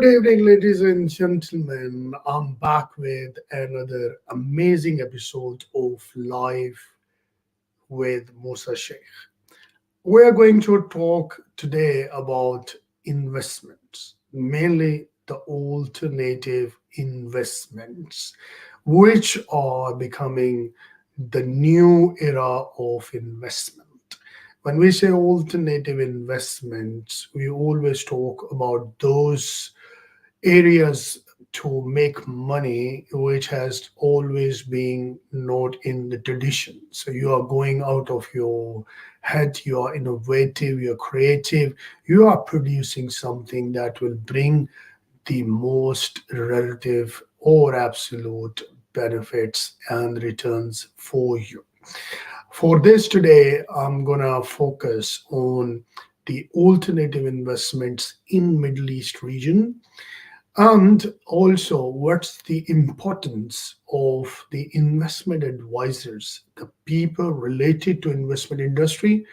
Good evening, ladies and gentlemen. I'm back with another amazing episode of Live with Musa Sheikh. We are going to talk today about investments, mainly the alternative investments, which are becoming the new era of investment. When we say alternative investments, we always talk about those areas to make money which has always been not in the tradition. So you are going out of your head, you are innovative, you're creative, you are producing something that will bring the most relative or absolute benefits and returns for you. For this today, I'm gonna focus on the alternative investments in Middle East region, and also, what's the importance of the investment advisors, the people related to investment industry,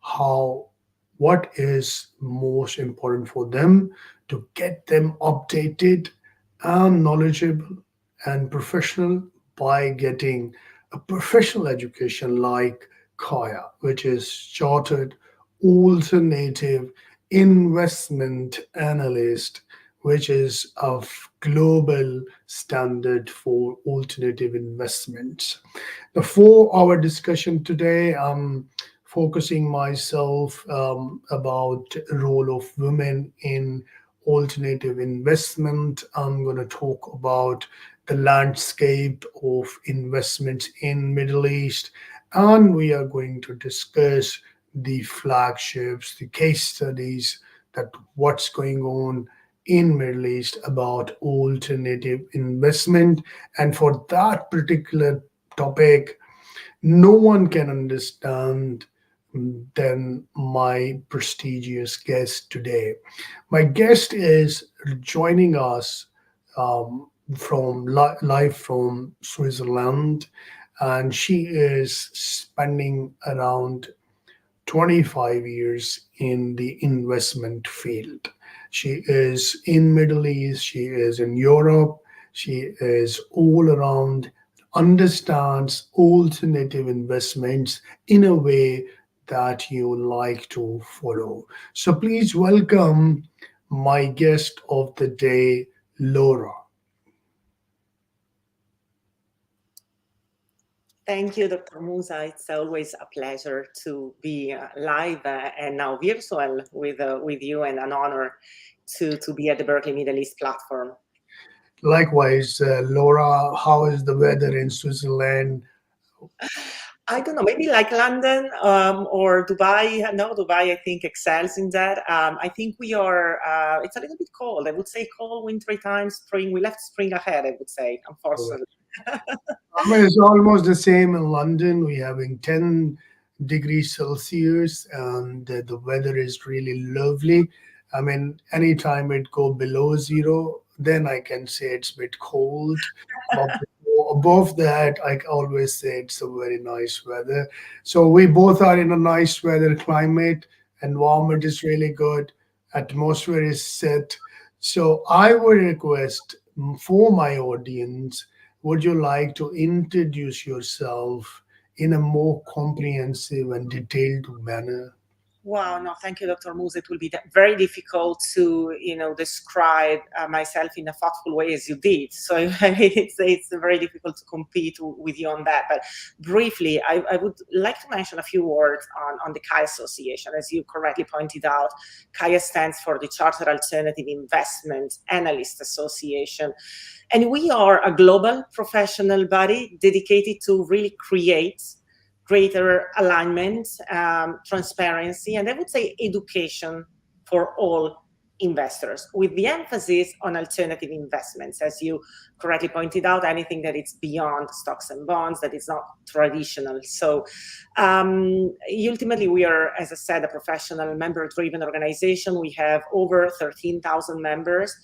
how what is most important for them to get them updated and knowledgeable and professional by getting a professional education like Kaya, which is Chartered Alternative Investment Analyst, which is of global standard for alternative investments. The 4 hour discussion today, I'm focusing myself about role of women in alternative investment. I'm going to talk about the landscape of investments in Middle East, and we are going to discuss the flagships, the case studies, that what's going on in Middle East about alternative investment. And for that particular topic, no one can understand than my prestigious guest today. My guest is joining us live from Switzerland, and she is spending around 25 years in the investment field. She is in Middle East, she is in Europe, she is all around, understands alternative investments in a way that you like to follow. So please welcome my guest of the day, Laura. Thank you, Dr. Musa. It's always a pleasure to be live and now virtual with you, and an honor to be at the Berkeley Middle East platform. Likewise, Laura, how is the weather in Switzerland? I don't know, maybe like London or Dubai. No, Dubai, I think, excels in that. I think we are, it's a little bit cold. I would say cold, wintry time, spring. We left spring ahead, I would say, unfortunately. I mean, it's almost the same in London. We're having 10 degrees Celsius, and the weather is really lovely. I mean, anytime it go below zero, then I can say it's a bit cold. But above that, I always say it's a very nice weather. So we both are in a nice weather climate. Environment is really good. Atmosphere is set. So I would request for my audience, would you like to introduce yourself in a more comprehensive and detailed manner? Wow, no, thank you, Dr. Moose. It will be very difficult to, describe myself in a thoughtful way as you did. So it's very difficult to compete with you on that. But briefly, I would like to mention a few words on the KAI Association. As you correctly pointed out, KAI stands for the Chartered Alternative Investment Analyst Association. And we are a global professional body dedicated to really create greater alignment, transparency, and I would say education for all investors, with the emphasis on alternative investments. As you correctly pointed out, anything that is beyond stocks and bonds, that is not traditional. So ultimately, we are, as I said, a professional member-driven organization. We have over 13,000 members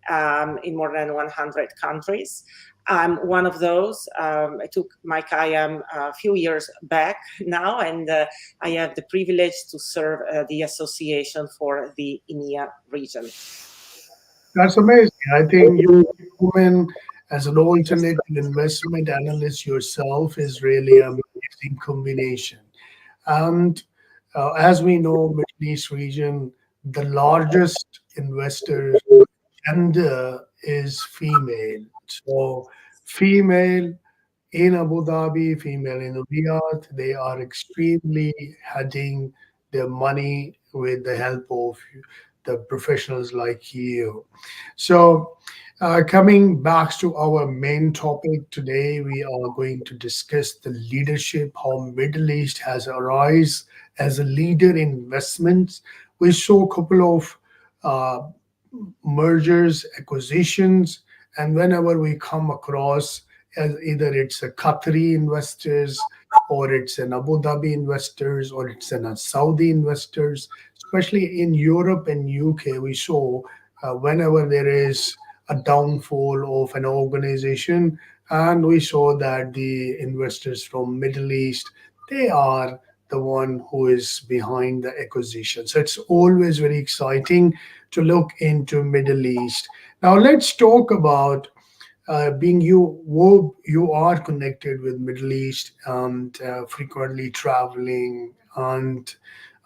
in more than 100 countries. I'm one of those. I took my KAIAM a few years back now, and I have the privilege to serve the association for the EMEA region. That's amazing. I think you woman as an alternative investment analyst yourself is really an amazing combination. And as we know, Middle East region, the largest investor gender is female. So female in Abu Dhabi, female in Riyadh, they are extremely heading their money with the help of the professionals like you. So, coming back to our main topic today, we are going to discuss the leadership, how Middle East has arisen as a leader in investments. We saw a couple of uh, mergers, acquisitions, and whenever we come across as either it's a Qatari investors or it's an Abu Dhabi investors or it's an a Saudi investors, especially in Europe and UK, we saw whenever there is a downfall of an organization, and we saw that the investors from Middle East, they are the one who is behind the acquisition. So it's always very exciting to look into Middle East. Now let's talk about being you are connected with Middle East and frequently traveling and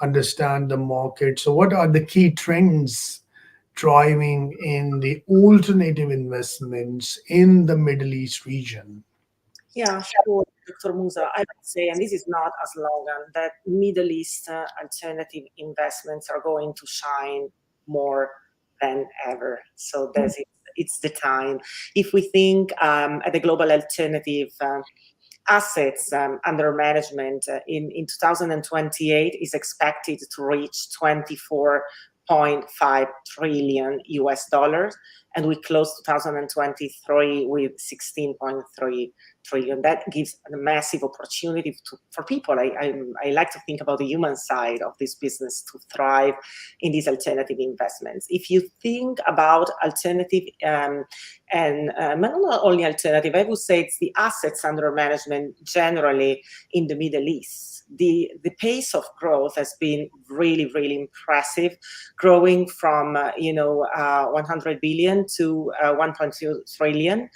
understand the market. So what are the key trends driving in the alternative investments in the Middle East region? Yeah, sure, Dr. Musa. I would say, and this is not a slogan, that Middle East alternative investments are going to shine more than ever. So it's the time. If we think at the global alternative assets under management in 2028 is expected to reach 24.5 trillion US dollars, and we closed 2023 with 16.3 trillion. That gives a massive opportunity for people. I like to think about the human side of this business to thrive in these alternative investments. If you think about alternative and not only alternative, I would say it's the assets under management generally in the Middle East. The pace of growth has been really, really impressive, growing from 100 billion to 1.2 trillion.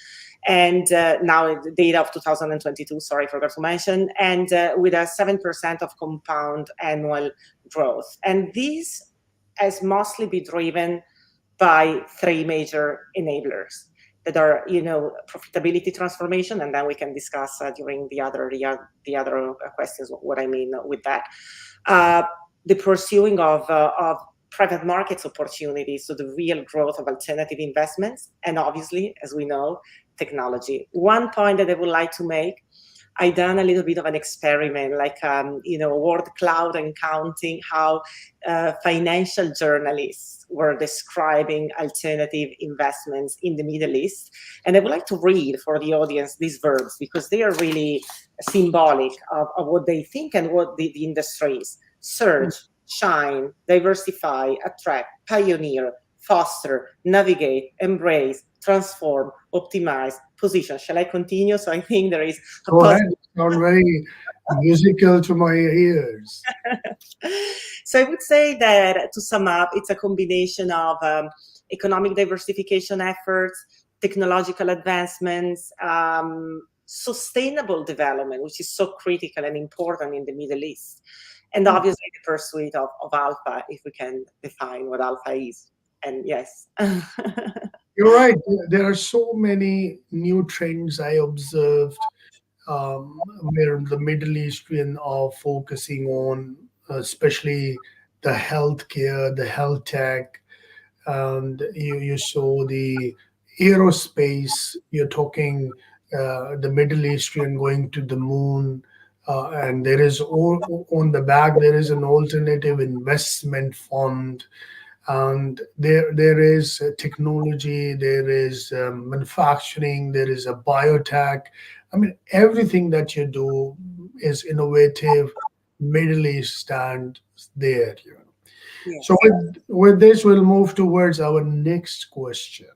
And now the data of 2022, sorry, I forgot to mention, and with a 7% of compound annual growth. And this has mostly been driven by three major enablers that are, profitability transformation, and then we can discuss during the other questions what I mean with that. The pursuing of private markets opportunities, so the real growth of alternative investments, and obviously, as we know, technology. One point that I would like to make, I done a little bit of an experiment, like word cloud and counting how financial journalists were describing alternative investments in the Middle East. And I would like to read for the audience these verbs because they are really symbolic of what they think and what the industry is. Surge, shine, diversify, attract, pioneer, foster, navigate, embrace, transform, optimize, position. Shall I continue? So I think there is a Go ahead. positive. Sound very musical to my ears. So I would say that to sum up, it's a combination of economic diversification efforts, technological advancements, sustainable development, which is so critical and important in the Middle East, and obviously the pursuit of alpha, if we can define what alpha is. And yes. You're right. There are so many new trends I observed where the Middle Eastern are focusing on, especially the healthcare, the health tech, and you saw the aerospace. You're talking the Middle Eastern going to the moon, and there is on the back there is an alternative investment fund, and there is technology, there is manufacturing, there is a biotech. I mean, everything that you do is innovative. Middle East stand there. So Yes. with this, we'll move towards our next question.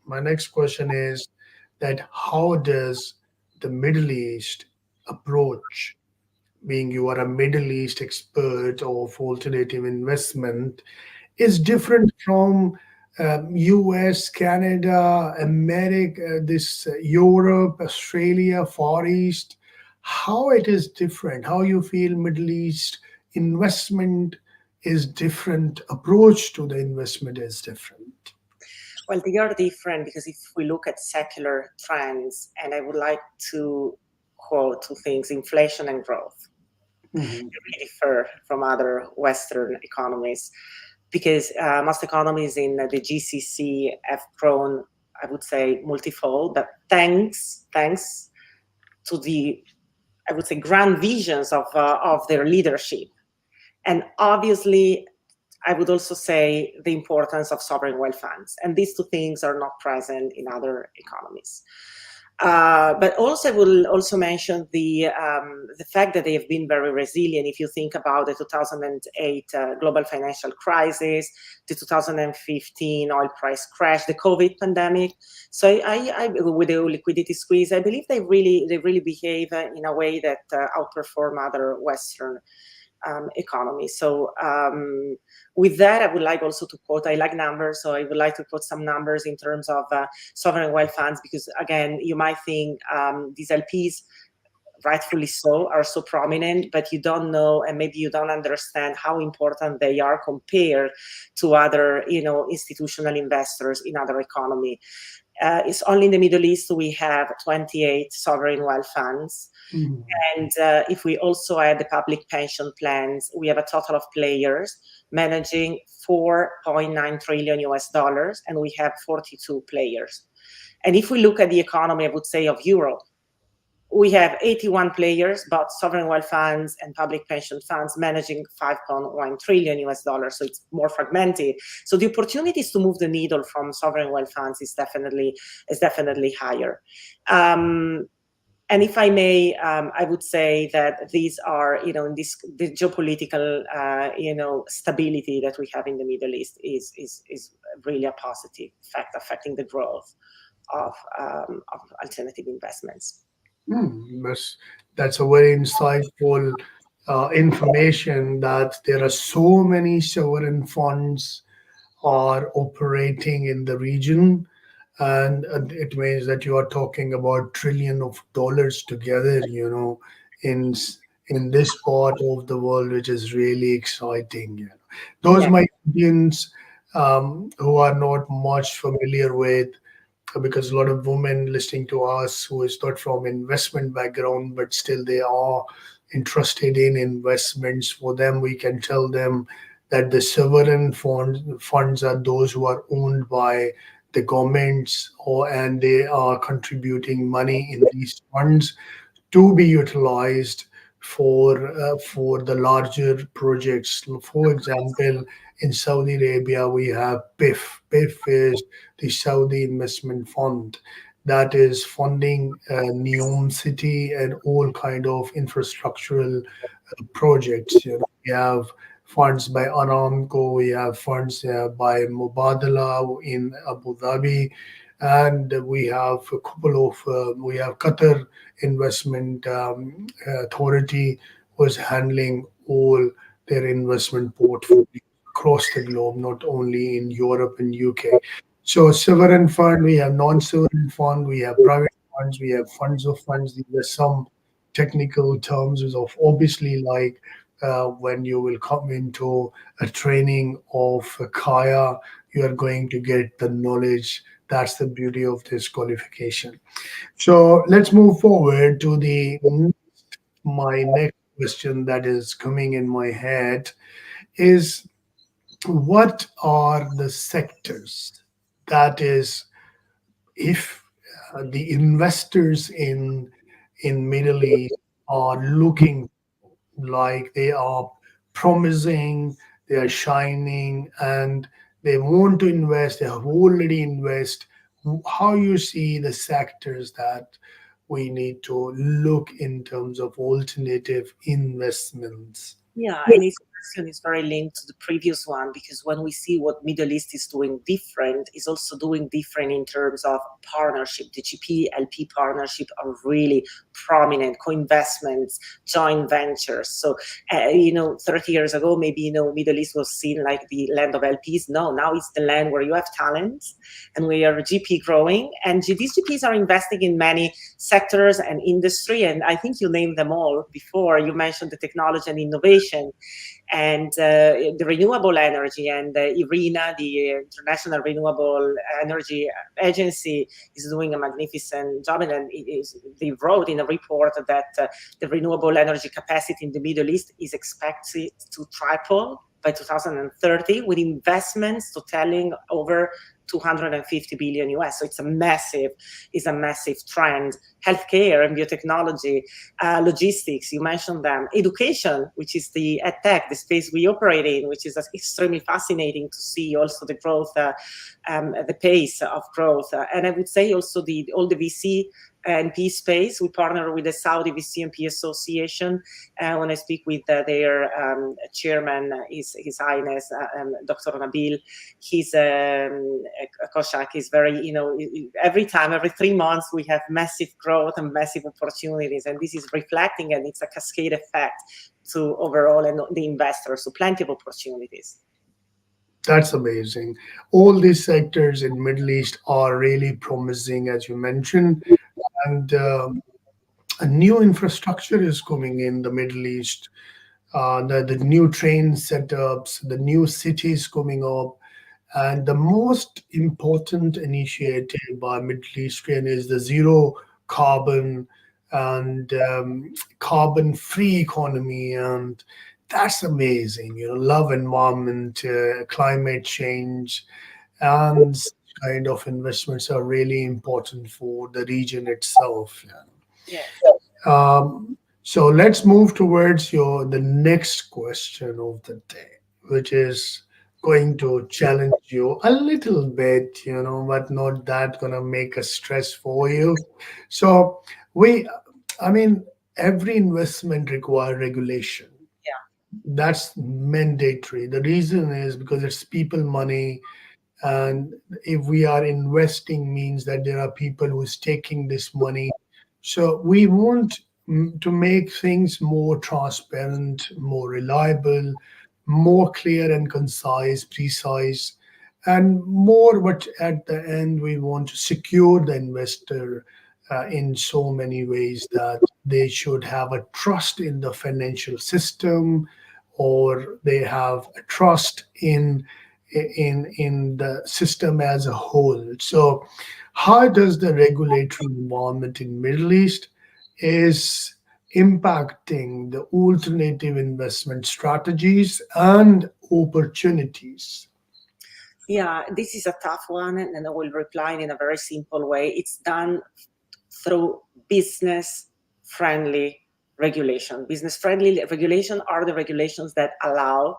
My next question is that how does the Middle East approach, being you are a Middle East expert of alternative investment, is different from US, Canada, America, this Europe, Australia, Far East, how it is different, how you feel Middle East investment is different, approach to the investment is different. Well, they are different because if we look at secular trends, and I would like to quote two things: inflation and growth. Mhm. Really differ from other Western economies because most economies in the GCC have grown, I would say, multifold, but thanks to the, I would say, grand visions of their leadership, and obviously I would also say the importance of sovereign wealth funds. And these two things are not present in other economies. But also, I will also mention the fact that they have been very resilient. If you think about the 2008 global financial crisis, the 2015 oil price crash, the COVID pandemic. So, with the liquidity squeeze, I believe they really behave in a way that outperform other Western economy. So with that, I would like also to quote, I like numbers, so I would like to quote some numbers in terms of sovereign wealth funds, because again, you might think these LPs, rightfully so, are so prominent, but you don't know, and maybe you don't understand how important they are compared to other, institutional investors in other economy. It's only in the Middle East we have 28 sovereign wealth funds. Mhm. And if we also add the public pension plans, we have a total of players managing 4.9 trillion US dollars, and we have 42 players. And if we look at the economy, I would say, of Europe, we have 81 players, but sovereign wealth funds and public pension funds managing 5.1 trillion US dollars. So it's more fragmented. So the opportunities to move the needle from sovereign wealth funds is definitely higher. And if I may, I would say that these are, in this the geopolitical, stability that we have in the Middle East is really a positive fact affecting the growth of alternative investments. That's a very insightful information that there are so many sovereign funds are operating in the region, and it means that you are talking about trillion of dollars together, in in this part of the world, which is really exciting. Those Yeah. my audience who are not much familiar with, because a lot of women listening to us who is not from investment background, but still they are interested in investments. For them, we can tell them that the sovereign funds are those who are owned by the governments, or and they are contributing money in these funds to be utilized for the larger projects. For example, in Saudi Arabia, we have PIF. PIF is the Saudi Investment Fund that is funding Neom City and all kind of infrastructural projects. We have funds by Aramco, we have funds by Mubadala in Abu Dhabi, and we have a couple of we have Qatar Investment Authority was handling all their investment portfolio across the globe, not only in Europe and UK. So sovereign fund, we have non-sovereign fund, we have private funds, we have funds of funds. These are some technical terms of obviously like when you will come into a training of Kaya, you are going to get the knowledge. That's the beauty of this qualification. So let's move forward to the my next question that is coming in my head is, what are the sectors that is, if the investors in Middle East are looking like they are promising, they are shining, and they want to invest, they have already invest, how you see the sectors that we need to look in terms of alternative investments? Yeah, and it's question is very linked to the previous one, because when we see what Middle East is doing different, is also doing different in terms of partnership. The GP LP partnership are really prominent, co-investments, joint ventures. So 30 years ago, maybe Middle East was seen like the land of LPs. No, now it's the land where you have talent, and we are GP growing, and these GPs are investing in many sectors and industry, and I think you named them all before. You mentioned the technology and innovation, and the renewable energy, and IRENA, the International Renewable Energy Agency, is doing a magnificent job. And they wrote in a report that the renewable energy capacity in the Middle East is expected to triple by 2030, with investments totaling over 250 billion US. So it's a massive trend. Healthcare and biotechnology, logistics, you mentioned them, education, which is the edtech, the space we operate in, which is extremely fascinating to see also the growth, the pace of growth. And I would say also all the VC and P space. We partner with the Saudi VC and P Association. When I speak with their chairman, His Highness Dr. Nabil, he's Koshak is very, every 3 months we have massive growth and massive opportunities, and this is reflecting, and it's a cascade effect to overall and the investors. So plenty of opportunities. That's amazing. All these sectors in Middle East are really promising, as you mentioned, and a new infrastructure is coming in the Middle East. The new train setups, the new cities coming up, and the most important initiative by Middle Eastern is the zero carbon and carbon-free economy, and that's amazing. Love environment, climate change, and such kind of investments are really important for the region itself. Yeah. So let's move towards the next question of the day, which is going to challenge you a little bit, but not that gonna make a stress for you. So I mean, every investment require regulation. That's mandatory. The reason is because it's people money, and if we are investing means that there are people who is taking this money. So we want to make things more transparent, more reliable, more clear and concise, precise, and more, but at the end we want to secure the investor in so many ways that they should have a trust in the financial system, or they have a trust in the system as a whole. So how does the regulatory environment in Middle East is impacting the alternative investment strategies and opportunities? Yeah, this is a tough one, and I will reply in a very simple way. It's done through business-friendly regulation. Business-friendly regulation are the regulations that allow,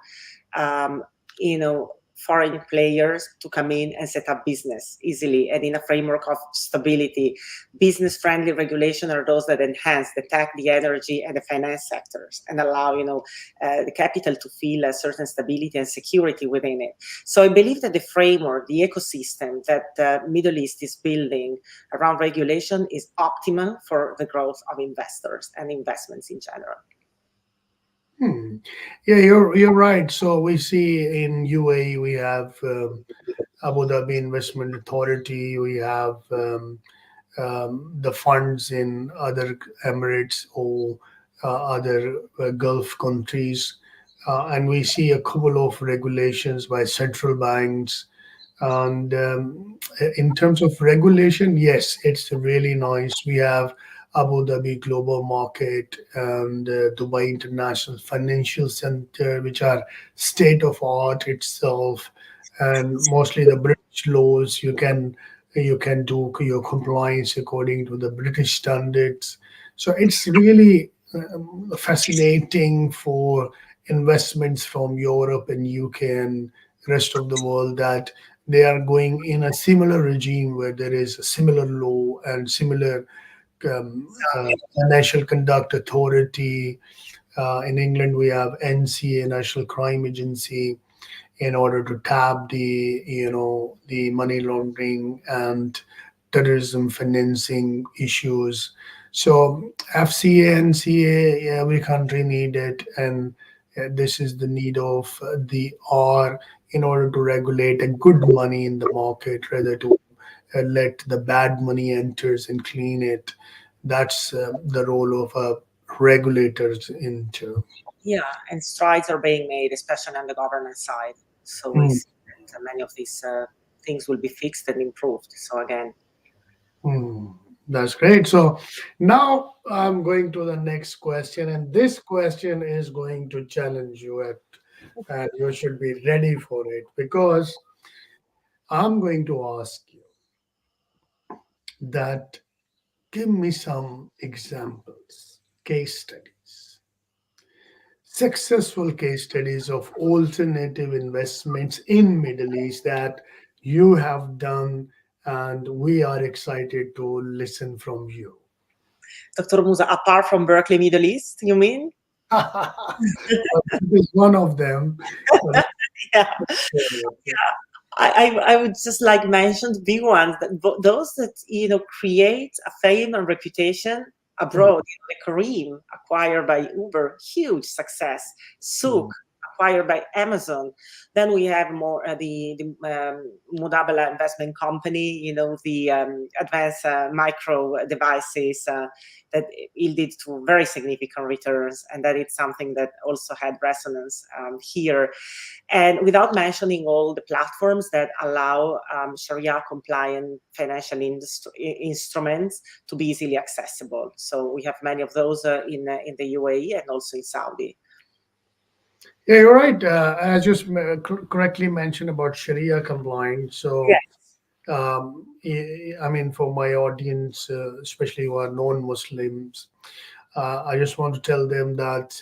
foreign players to come in and set up business easily and in a framework of stability. Business-friendly regulation are those that enhance the tech, the energy, and the finance sectors, and allow the capital to feel a certain stability and security within it. So I believe that the framework, the ecosystem that the Middle East is building around regulation is optimal for the growth of investors and investments in general. Yeah, you're right. So we see in UAE we have Abu Dhabi Investment Authority. We have the funds in other Emirates or other Gulf countries, and we see a couple of regulations by central banks. And in terms of regulation, yes, it's really nice. We have Abu Dhabi Global Market and Dubai International Financial Center, which are state of art itself, and mostly the British laws. You can do your compliance according to the British standards. So it's really fascinating for investments from Europe and UK and rest of the world that they are going in a similar regime where there is a similar law and similar um, financial conduct authority, In England, we have NCA, National Crime Agency, in order to tap the money laundering and terrorism financing issues. So FCA and CA, every country need it, and this is the need of the R in order to regulate a good money in the market, rather to let the bad money enters and clean it. That's the role of regulators into. Yeah, and strides are being made, especially on the governance side. So we see that many of these things will be fixed and improved. So again, Hmm, that's great. So now I'm going to the next question, and this question is going to challenge you at, and you should be ready for it because I'm going to ask you that give me some examples, case studies, successful case studies of alternative investments in Middle East that you have done, and we are excited to listen from you. Dr. Musa, apart from Berkeley, Middle East, you mean? Well, this is one of them. But Yeah. I would just like mention the big ones that those that create a fame and reputation abroad. The Kareem acquired by Uber, huge success. Souk acquired by Amazon. Then we have more the Mudabala investment company. The advanced micro devices that yielded to very significant returns, and that it's something that also had resonance here, and without mentioning all the platforms that allow Sharia compliant financial instruments to be easily accessible. So we have many of those in the UAE and also in Saudi. Yeah, you're right. As you correctly mentioned about Sharia compliance. So, Yes. I mean, for my audience, especially who are non-Muslims, I just want to tell them that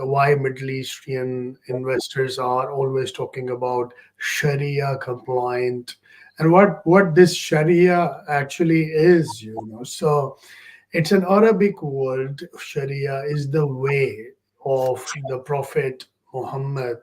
why Middle Eastern investors are always talking about Sharia compliant, and what this Sharia actually is. So it's an Arabic word. Sharia is the way of the Prophet Muhammad,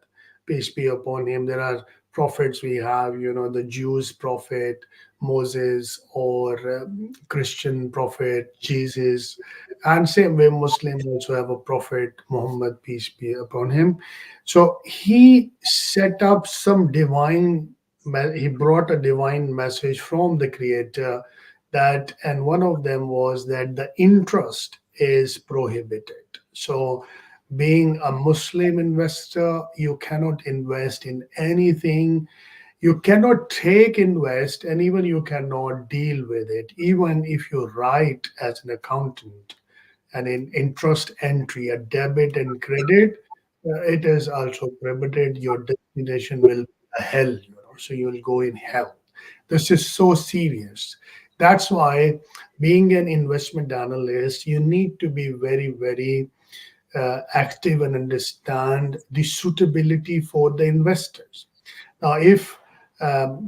peace be upon him. There are prophets we have, the Jews prophet Moses, or Christian prophet Jesus, and same way Muslim also have a prophet Muhammad, peace be upon him. So he set up some he brought a divine message from the Creator, that, and one of them was that the interest is prohibited. So being a Muslim investor, you cannot invest in anything, you cannot take invest, and even you cannot deal with it, even if you write as an accountant and in interest entry, a debit and credit, it is also prohibited. Your destination will be a hell, so you will go in hell. This is so serious. That's why, being an investment analyst, you need to be very, very active and understand the suitability for the investors. Now, if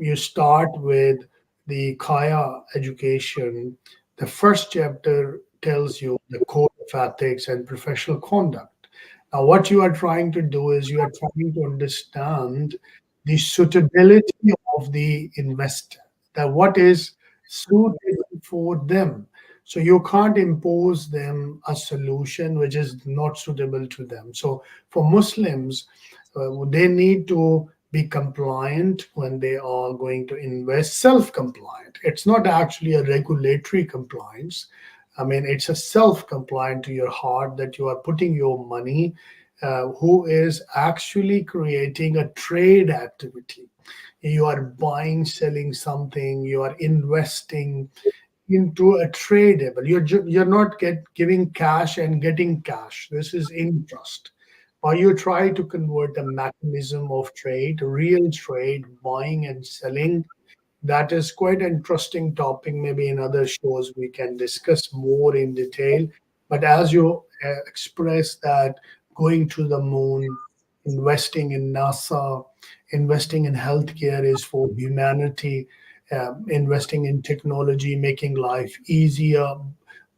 you start with the Kaya education, the first chapter tells you the code of ethics and professional conduct. Now, what you are trying to do is you are trying to understand the suitability of the investor, that what is suitable for them. So you can't impose them a solution which is not suitable to them. So for Muslims, they need to be compliant when they are going to invest, self compliant. It's not actually a regulatory compliance. I mean, it's a self compliant to your heart, that you are putting your money, who is actually creating a trade activity. You are buying, selling something, you are investing into a tradable. You're not giving cash and getting cash. This is interest. Or you try to convert a mechanism of trade, real trade, buying and selling. That is quite an interesting topic. Maybe in other shows we can discuss more in detail. But as you express that going to the moon, investing in NASA, investing in healthcare is for humanity, investing in technology, making life easier,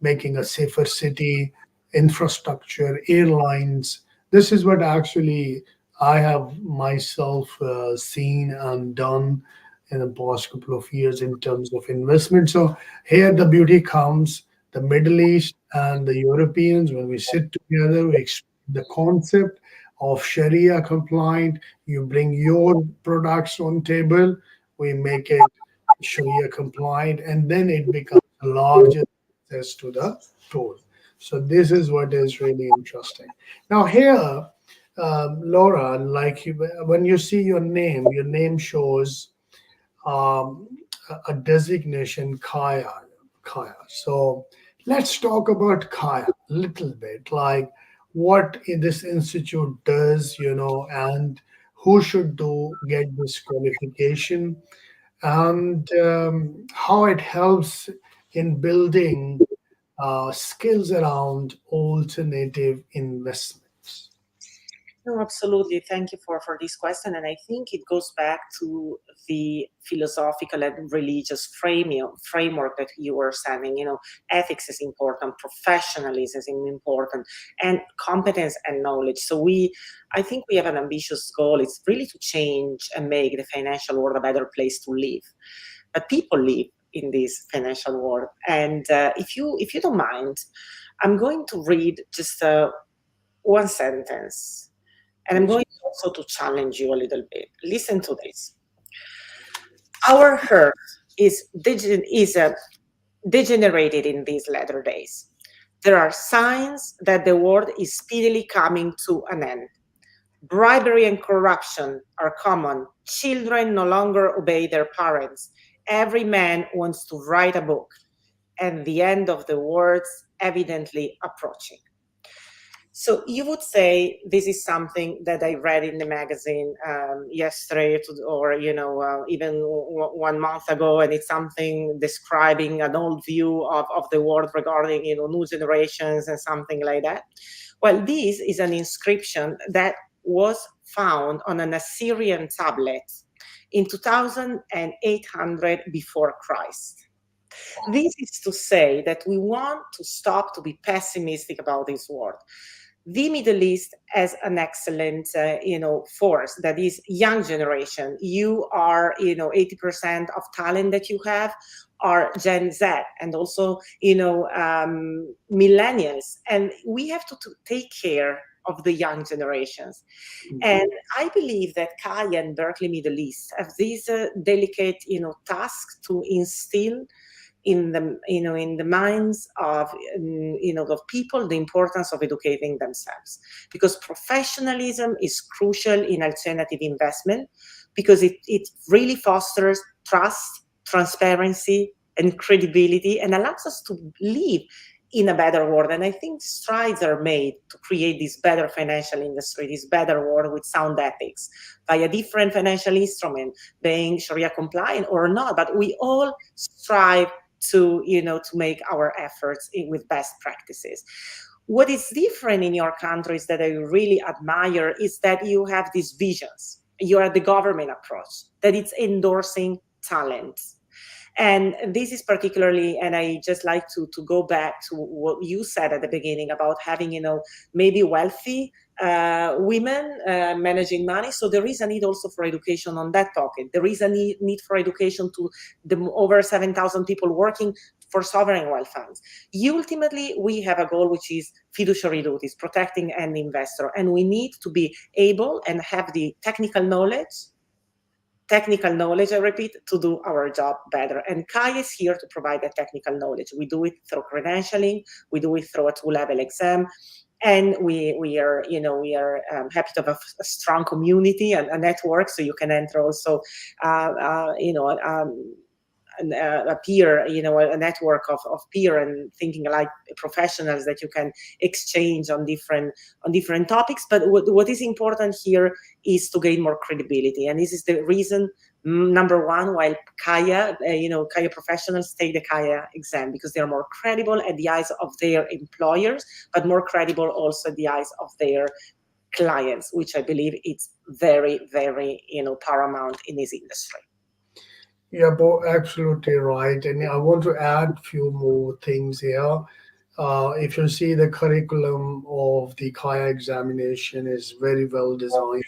making a safer city, infrastructure, airlines. This is what actually I have myself seen and done in the past couple of years in terms of investment. So here the beauty comes, the Middle East and the Europeans, when we sit together, we explain the concept of Sharia compliant. You bring your products on table, we make it Sharia compliant, and then it becomes a larger access to the tool. So this is what is really interesting. Now here, Laura, like when you see your name shows um, a designation Kaya. Kaya. So let's talk about Kaya a little bit, like what this institute does, and who should do get this qualification, and how it helps in building skills around alternative investments. No, absolutely. Thank you for this question. And I think it goes back to the philosophical and religious framework that you were saying. Ethics is important, professionalism is important, and competence and knowledge. So I think we have an ambitious goal. It's really to change and make the financial world a better place to live. But people live in this financial world. And if you don't mind, I'm going to read just one sentence, and I'm Please. going also to challenge you a little bit. Listen to this. Our earth is degenerated in these latter days. There are signs that the world is speedily coming to an end. Bribery and corruption are common. Children no longer obey their parents. Every man wants to write a book, and the end of the world's evidently approaching. So you would say this is something that I read in the magazine yesterday, or even 1 month ago, and it's something describing an old view of the world regarding new generations and something like that. Well, this is an inscription that was found on an Assyrian tablet in 2800 before Christ. This is to say that we want to stop to be pessimistic about this world. The Middle East has an excellent, force that is young generation. You are, 80% of talent that you have are Gen Z, and also, millennials. And we have to take care of the young generations. And I believe that Kaya and Berkeley Middle East have this delicate, task to instill in the minds of of people the importance of educating themselves, because professionalism is crucial in alternative investment, because it really fosters trust, transparency, and credibility, and allows us to live in a better world. And I think strides are made to create this better financial industry, this better world with sound ethics, by a different financial instrument, being Sharia compliant or not. But we all strive to make our efforts with best practices. What is different in your countries that I really admire is that you have these visions. You are the government approach that it's endorsing talent. And this is particularly, and I just like to go back to what you said at the beginning about having, maybe wealthy women managing money. So there is a need also for education on that topic. There is a need for education to the over 7,000 people working for sovereign wealth funds. Ultimately, we have a goal, which is fiduciary duties, protecting an investor. And we need to be able and have the technical knowledge, I repeat, to do our job better. And Kai is here to provide that technical knowledge. We do it through credentialing, we do it through a 2-level exam, and we are happy to have a strong community and a network, so you can enter also a peer, a network of peer and thinking like professionals that you can exchange on different topics. But what is important here is to gain more credibility, and this is the reason number one why Kaya professionals take the Kaya exam, because they are more credible at the eyes of their employers, but more credible also at the eyes of their clients, which I believe it's very, very paramount in this industry. Yeah, Bo, absolutely right. And I want to add a few more things here. If you see the curriculum of the Kaya examination is very well designed.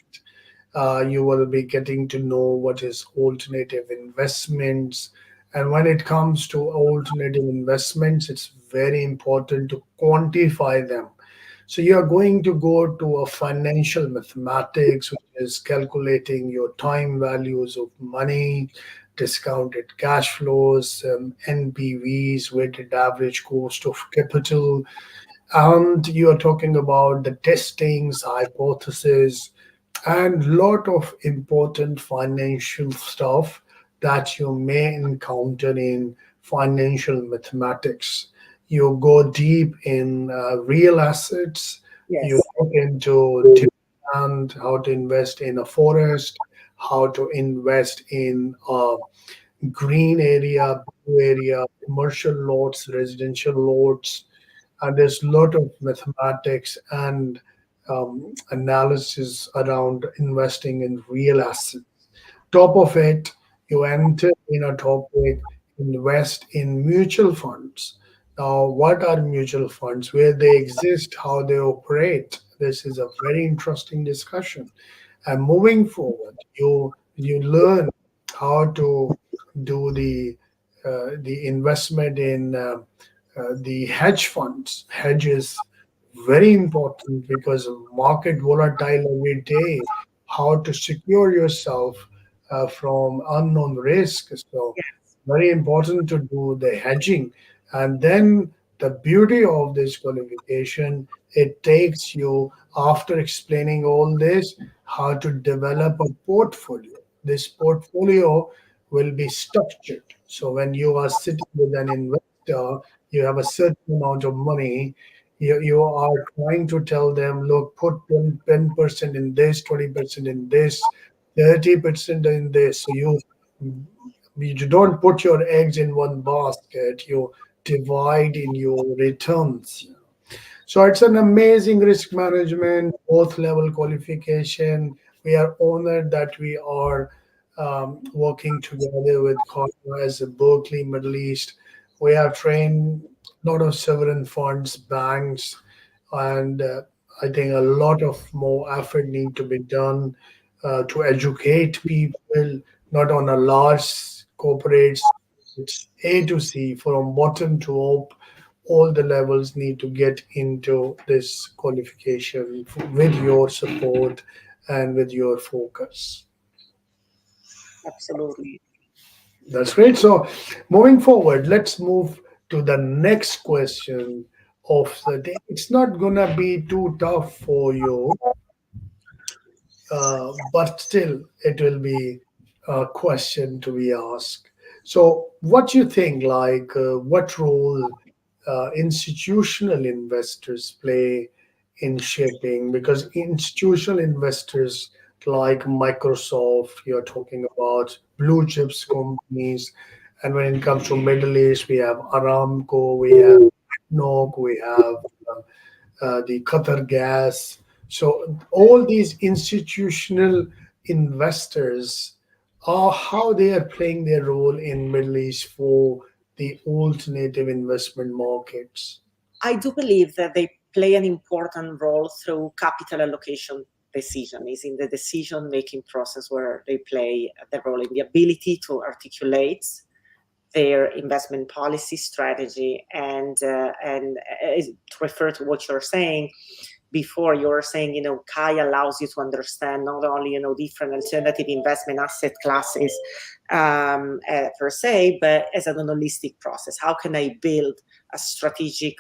You will be getting to know what is alternative investments. And when it comes to alternative investments, it's very important to quantify them. So you are going to go to a financial mathematics, which is calculating your time values of money, discounted cash flows, NPVs, weighted average cost of capital, and you are talking about the testings, hypothesis, and lot of important financial stuff that you may encounter in financial mathematics. You go deep in real assets. You Yes. look into land, how to invest in a forest, how to invest in a green area, blue area, commercial lots, residential lots, and there's a lot of mathematics and analysis around investing in real assets. Top of it, you enter in a topic, invest in mutual funds. Now, what are mutual funds? Where they exist, how they operate. This is a very interesting discussion. And moving forward, you learn how to do the investment in the hedge funds. Hedge is very important because of market volatile every day. How to secure yourself from unknown risk. So very important to do the hedging. And then the beauty of this qualification, it takes you, after explaining all this, how to develop a portfolio. This portfolio will be structured. So when you are sitting with an investor, you have a certain amount of money. You are trying to tell them, look, put 10% in this, 20% in this, 30% in this. So you don't put your eggs in one basket. You divide in your returns. So it's an amazing risk management, both level qualification. We are honored that we are working together with Cornwall as a Berkeley Middle East. We have trained a lot of sovereign funds, banks, and I think a lot of more effort need to be done to educate people, not on a large corporates. It's A to C, from bottom to up. All the levels need to get into this qualification with your support and with your focus. Absolutely. That's great. So, moving forward, let's move to the next question of the day. It's not gonna be too tough for you, but still, it will be a question to be asked. So, what you think? Like, what role institutional investors play in shaping? Because institutional investors like Microsoft, you're talking about blue chips companies, and when it comes to Middle East, we have Aramco, we have NOC, we have the Qatar Gas. So all these institutional investors are how they are playing their role in Middle East for the alternative investment markets. I do believe that they play an important role through capital allocation decision is in the decision making process where they play the role in the ability to articulate their investment policy strategy and to refer to what you're saying before, you were saying, Kai allows you to understand not only, different alternative investment asset classes per se, but as an holistic process. How can I build a strategic,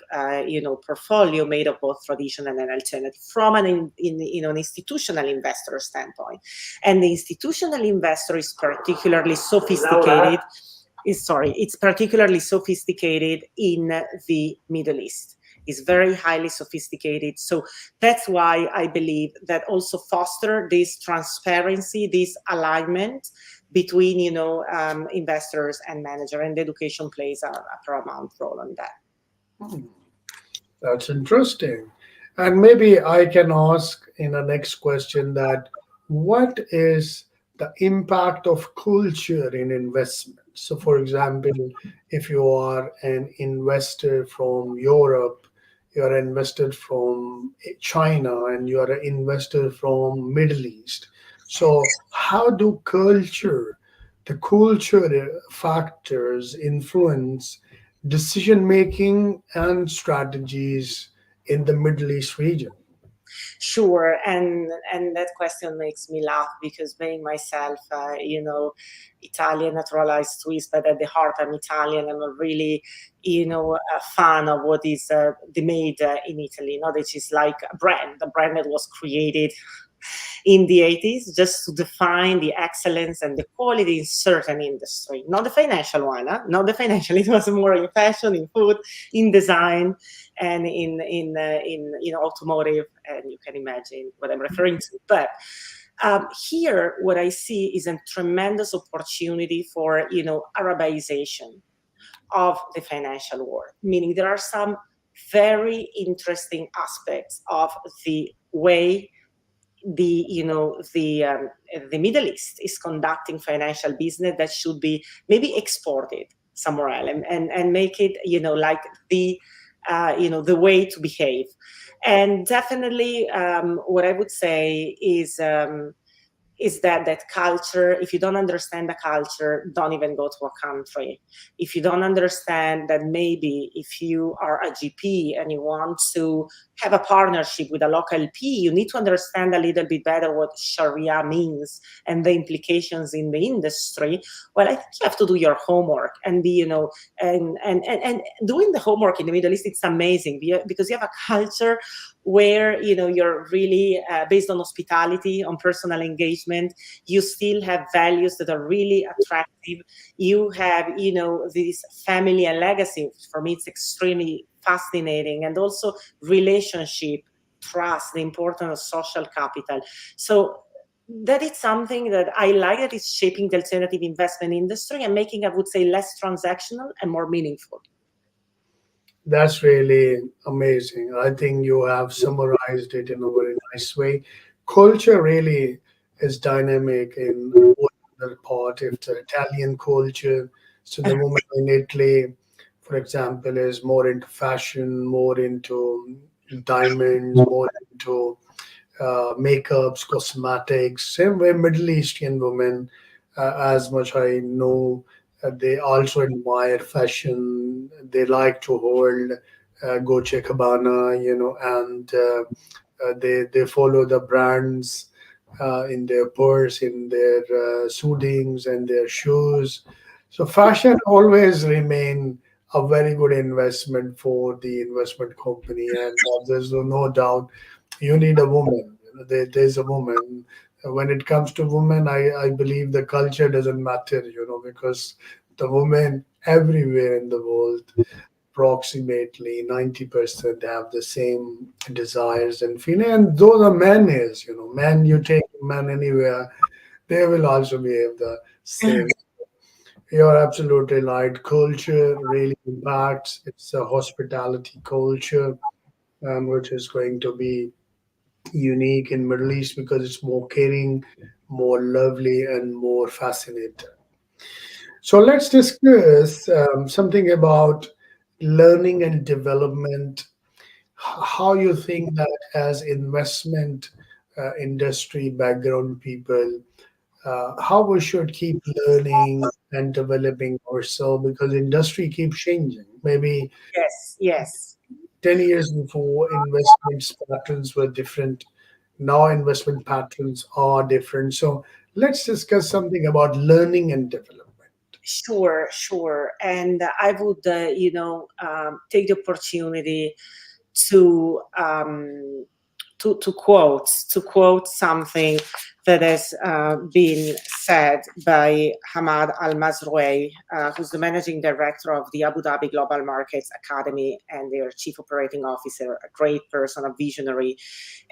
portfolio made of both traditional and alternative from an institutional investor standpoint? And the institutional investor is particularly sophisticated. It's particularly sophisticated in the Middle East. Is very highly sophisticated. So that's why I believe that also foster this transparency, this alignment between, investors and manager, and education plays a paramount role on that. Hmm, that's interesting. And maybe I can ask in the next question that what is the impact of culture in investments? So, for example, if you are an investor from Europe, you are an investor from China, and you are an investor from Middle East. So, how do the culture factors influence decision making and strategies in the Middle East region? Sure, and that question makes me laugh because being myself, Italian naturalized Swiss, but at the heart I'm Italian. I'm a really, a fan of what is the made in Italy. Which is like a brand that was created in the 80s just to define the excellence and the quality in certain industry, not the financial one, huh? Not the financial. It was more in fashion, in food, in design, and in automotive, and you can imagine what I'm referring to. But here, what I see is a tremendous opportunity for Arabization of the financial world, meaning there are some very interesting aspects of the way the Middle East is conducting financial business that should be maybe exported somewhere else and make it like the way to behave. And definitely what I would say is that culture, if you don't understand the culture, don't even go to a country. If you don't understand that, maybe if you are a GP and you want to have a partnership with a local P, you need to understand a little bit better what Sharia means and the implications in the industry. Well, I think you have to do your homework and be, and doing the homework in the Middle East, it's amazing because you have a culture where you're really based on hospitality, on personal engagement. You still have values that are really attractive. You have this family and legacy. For me, it's extremely fascinating, and also relationship, trust, the importance of social capital. So that is something that I like, that is shaping the alternative investment industry and making, I would say, less transactional and more meaningful. That's really amazing. I think you have summarized it in a very nice way. Culture really is dynamic in other part. If the Italian culture, so the woman in Italy, for example, is more into fashion, more into diamonds, more into makeups, cosmetics. Same way, Middle Eastern women, as much I know, they also admire fashion. They like to hold Goche Cabana, and they follow the brands in their purse, in their suitings, and their shoes. So fashion always remain a very good investment for the investment company, and there's no doubt you need a woman. There's a woman. When it comes to women, I believe the culture doesn't matter, because the women everywhere in the world, approximately 90% have the same desires and feeling. And though the men is, men, you take men anywhere, they will also behave the same. You're absolutely right. Culture really impacts. It's a hospitality culture, which is going to be unique in Middle East because it's more caring, more lovely, and more fascinating. So let's discuss something about learning and development. How you think that as investment industry background people, how we should keep learning and developing ourselves because industry keeps changing. Maybe Yes, yes. 10 years before investment patterns were different. Now investment patterns are different. So let's discuss something about learning and development. Sure, sure. And I would, take the opportunity to to quote something that has been said by Hamad Al Mazrouei, who's the managing director of the Abu Dhabi Global Markets Academy and their chief operating officer, a great person, a visionary.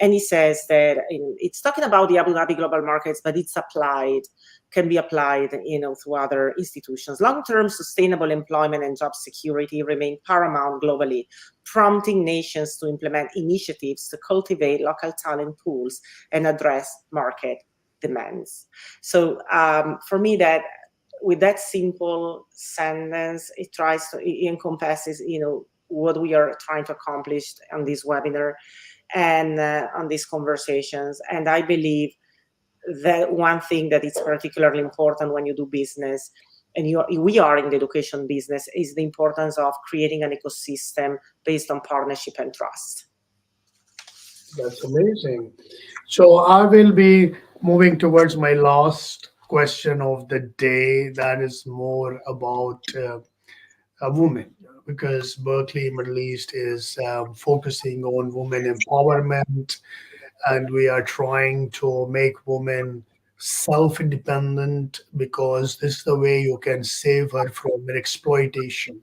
And he says that it's talking about the Abu Dhabi Global Markets, but it's applied, can be applied, to other institutions. Long-term sustainable employment and job security remain paramount globally, prompting nations to implement initiatives to cultivate local talent pools and address market demands. So for me, that with that simple sentence, it encompasses, what we are trying to accomplish on this webinar and on these conversations. And I believe that one thing that is particularly important when you do business, and we are in the education business, is the importance of creating an ecosystem based on partnership and trust. That's amazing. So I will be moving towards my last question of the day. That is more about a woman, because Berkeley Middle East is focusing on women empowerment, and we are trying to make women self-independent, because this is the way you can save her from exploitation.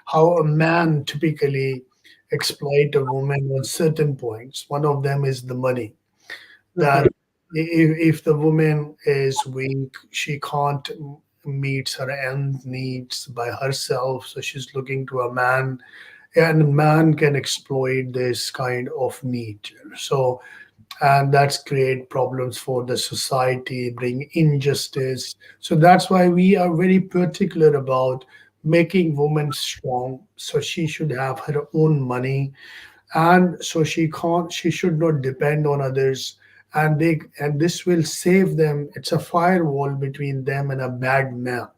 How a man typically exploit a woman on certain points. One of them is the money. That Mhm. if the woman is weak, she can't meet her end needs by herself, so she's looking to a man, and man can exploit this kind of need. So, and that's create problems for the society, bring injustice. So that's why we are very particular about making women strong, so she should have her own money, and so she should not depend on others, and this will save them. It's a firewall between them and a bad man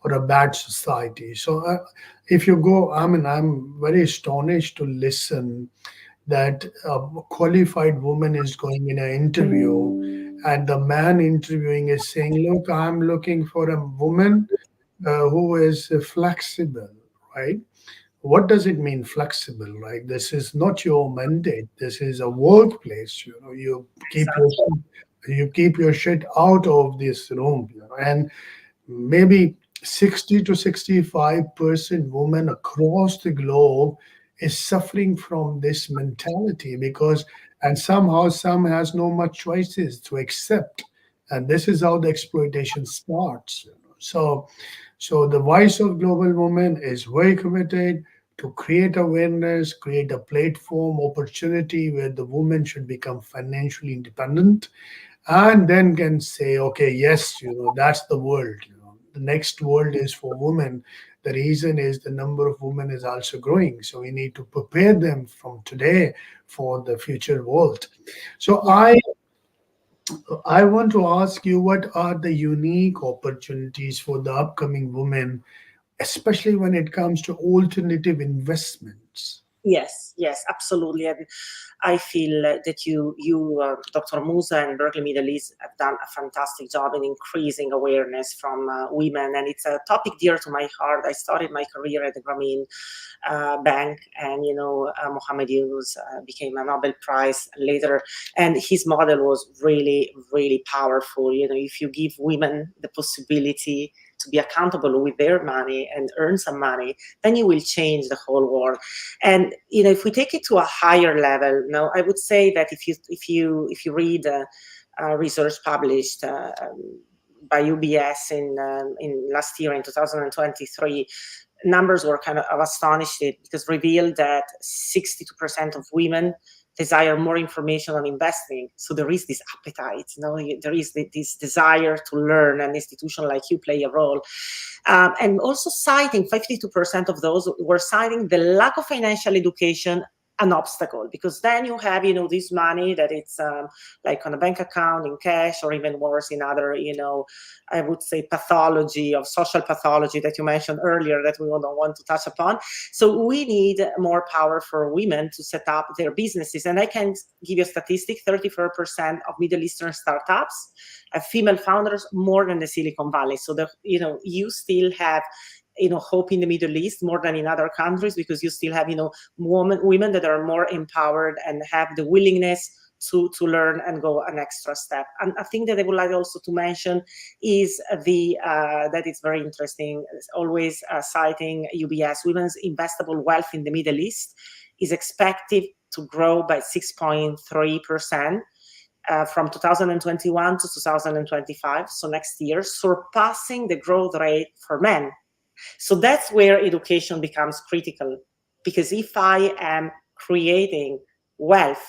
or a bad society. So if you go, I mean, I'm very astonished to listen that a qualified woman is going in an interview, and the man interviewing is saying, look, I'm looking for a woman who is flexible, right? What does it mean flexible, right? This is not your mandate. This is a workplace. Keep your Exactly. you keep your shit out of this room, and maybe 60 to 65% women across the globe is suffering from this mentality, because and somehow some has no much choices to accept, and this is how the exploitation starts. So the voice of global women is very committed to create awareness, create a platform opportunity where the woman should become financially independent, and then can say, okay, yes, that's the world. The next world is for women. The reason is the number of women is also growing, so we need to prepare them from today for the future world. So Yeah. I want to ask you, what are the unique opportunities for the upcoming women, especially when it comes to alternative investments? Yes, yes, absolutely. And I feel that Dr. Musa and Berkeley Middle East have done a fantastic job in increasing awareness from women, and it's a topic dear to my heart. I started my career at the Grameen Bank, and Mohammed Yunus became a Nobel Prize later, and his model was really, really powerful. If you give women the possibility to be accountable with their money and earn some money, then you will change the whole world. And if we take it to a higher level, I would say that if you read research published by UBS in last year in 2023, numbers were kind of astonished, because revealed that 62% of women desire more information on investing. So there is this appetite, there is this desire to learn, and institution like you play a role. And also citing 52% of those were citing the lack of financial education an obstacle, because then you have this money that it's like on a bank account in cash, or even worse in other I would say pathology of social pathology that you mentioned earlier that we don't want to touch upon. So we need more power for women to set up their businesses. And I can give you a statistic: 34% of Middle Eastern startups have female founders, more than the Silicon Valley. So you still have hope in the Middle East more than in other countries, because you still have women that are more empowered and have the willingness to learn and go an extra step. And a thing that I would like also to mention is that it's very interesting, always citing UBS, women's investable wealth in the Middle East is expected to grow by 6.3%. From 2021 to 2025, so next year, surpassing the growth rate for men. So that's where education becomes critical, because if I am creating wealth,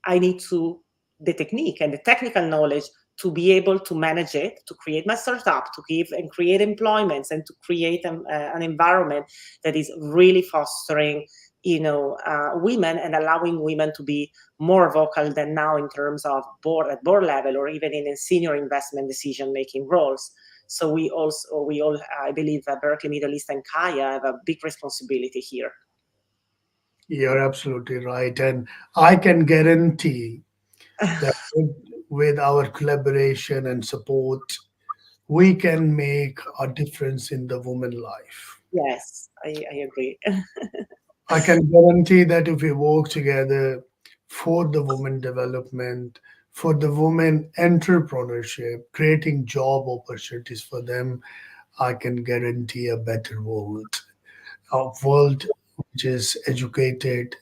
I need the technique and the technical knowledge to be able to manage it, to create my startup, to give and create employments, and to create an environment that is really fostering, women and allowing women to be more vocal than now in terms of board level, or even in a senior investment decision making roles. So we all, I believe, Berkeley Middle East and Kaya have a big responsibility here. You're absolutely right. And I can guarantee that with our collaboration and support, we can make a difference in the woman life. Yes, I agree. I can guarantee that if we work together for the women development, for the women entrepreneurship, creating job opportunities for them, I can guarantee a better world. A world which is educated,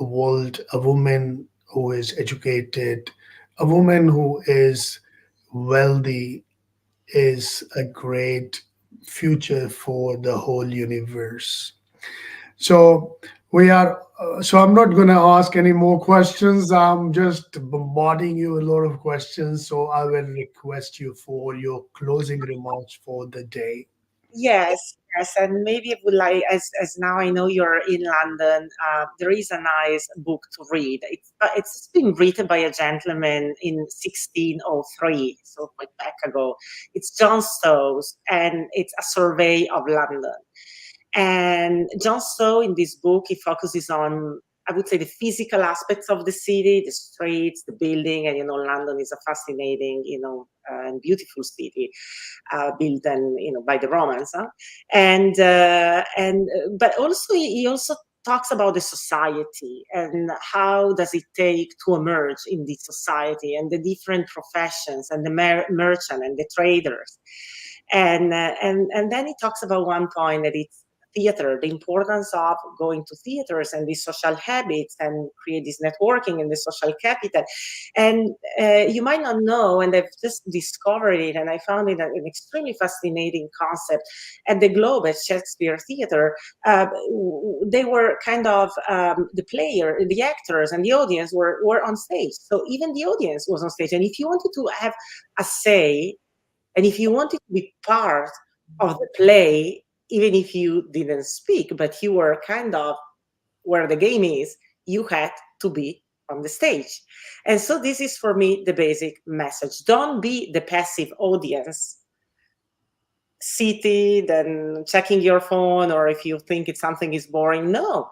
a world, a woman who is educated, a woman who is wealthy is a great future for the whole universe. So we are. So I'm not going to ask any more questions. I'm just bombarding you a lot of questions. So I will request you for your closing remarks for the day. Yes, yes, and maybe I would like, as now I know you're in London, there is a nice book to read. It's been written by a gentleman in 1603, so quite back ago. It's John Stowes, and it's a survey of London. And John Stowe, in this book, he focuses on, I would say, the physical aspects of the city, the streets, the building, and London is a fascinating, and beautiful city, built and by the Romans, huh? And but also he also talks about the society and how does it take to emerge in this society, and the different professions, and the merchant and the traders, and then he talks about one point that it's theater, the importance of going to theaters and these social habits and create this networking and the social capital. And you might not know, and I've just discovered it, and I found it an extremely fascinating concept. At the Globe, at Shakespeare Theater, they were kind of the actors and the audience were on stage. So even the audience was on stage. And if you wanted to have a say, and if you wanted to be part of the play, even if you didn't speak, but you were kind of where the game is, you had to be on the stage. And so this is for me the basic message. Don't be the passive audience, seated and checking your phone, or if you think it's something is boring. No,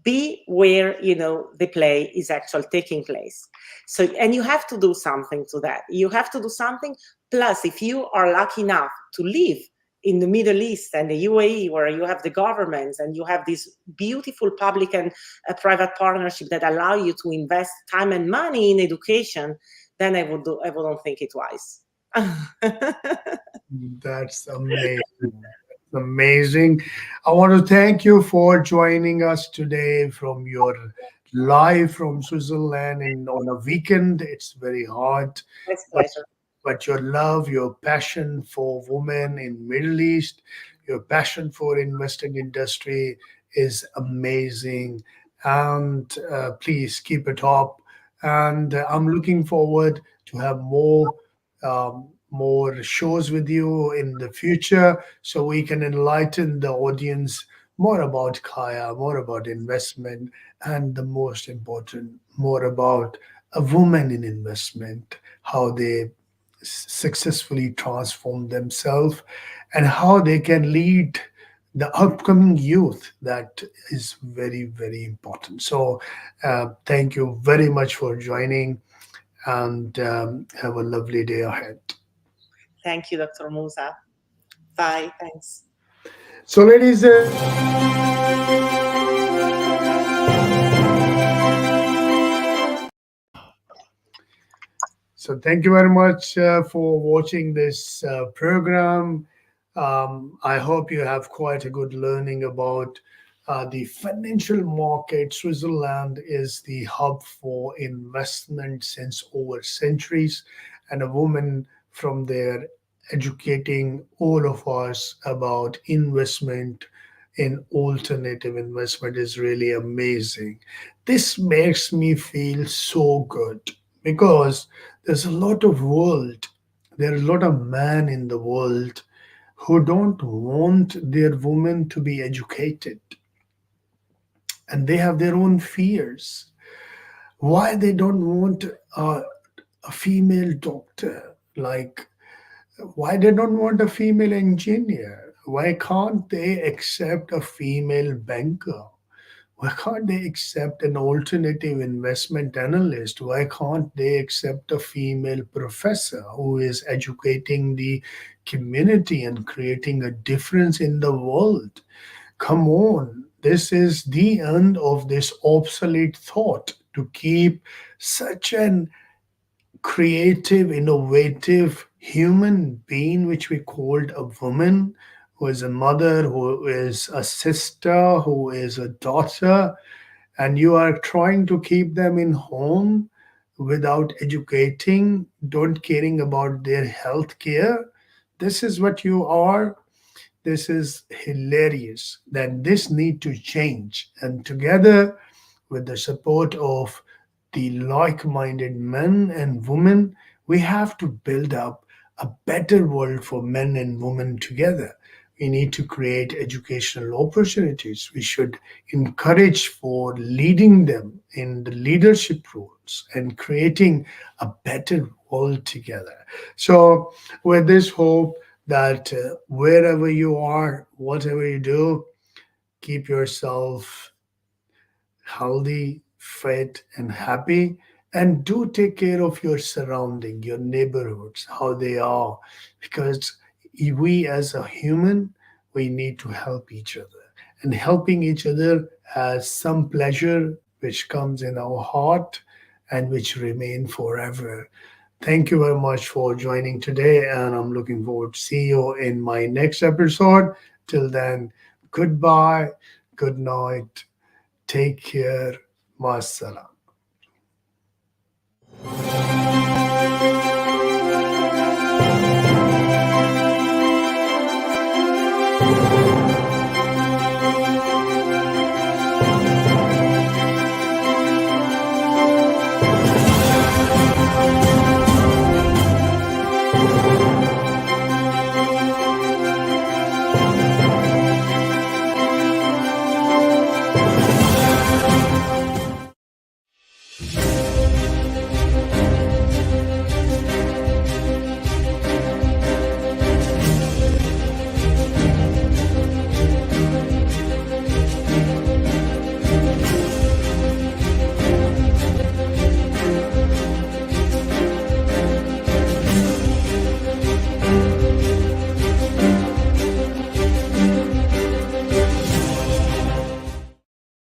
be where the play is actually taking place. So, and you have to do something to that. You have to do something. Plus, if you are lucky enough to live in the Middle East and the UAE, where you have the governments and you have this beautiful public and private partnership that allow you to invest time and money in education, then I wouldn't think it twice. That's amazing. Amazing. I want to thank you for joining us today from your live from Switzerland and on a weekend. It's very hard, It's a but pleasure. your love, your passion for women in Middle East, your passion for investing industry is amazing. And please keep it up. And I'm looking forward to have more shows with you in the future so we can enlighten the audience more about Kaya, more about investment, and the most important, more about a woman in investment, how they successfully transform themselves and how they can lead the upcoming youth. That is very, very important. So thank you very much for joining, and have a lovely day ahead. Thank you, Dr. Musa. Bye. Thanks. So ladies and So thank you very much for watching this program. I hope you have quite a good learning about the financial market. Switzerland is the hub for investment since over centuries, and a woman from there educating all of us about investment in alternative investment is really amazing. This makes me feel so good because there's a lot of world, there are a lot of men in the world who don't want their women to be educated, and they have their own fears. Why they don't want a female doctor? Like, why they don't want a female engineer? Why can't they accept a female banker? Why can't they accept an alternative investment analyst? Why can't they accept a female professor who is educating the community and creating a difference in the world? Come on, this is the end of this obsolete thought to keep such an creative, innovative human being, which we called a woman, who is a mother, who is a sister, who is a daughter, and you are trying to keep them in home without educating, don't caring about their health care. This is what you are. This is hilarious. That this need to change, and together with the support of the like minded men and women, we have to build up a better world for men and women together. We need to create educational opportunities. We should encourage for leading them in the leadership roles and creating a better world together. So, with this hope that wherever you are, whatever you do, keep yourself healthy, fit, and happy. And do take care of your surrounding, your neighborhoods, how they are, because we as a human, we need to help each other. And helping each other has some pleasure which comes in our heart and which remain forever. Thank you very much for joining today, and I'm looking forward to see you in my next episode. Till then, goodbye, good night. Take care. Masala.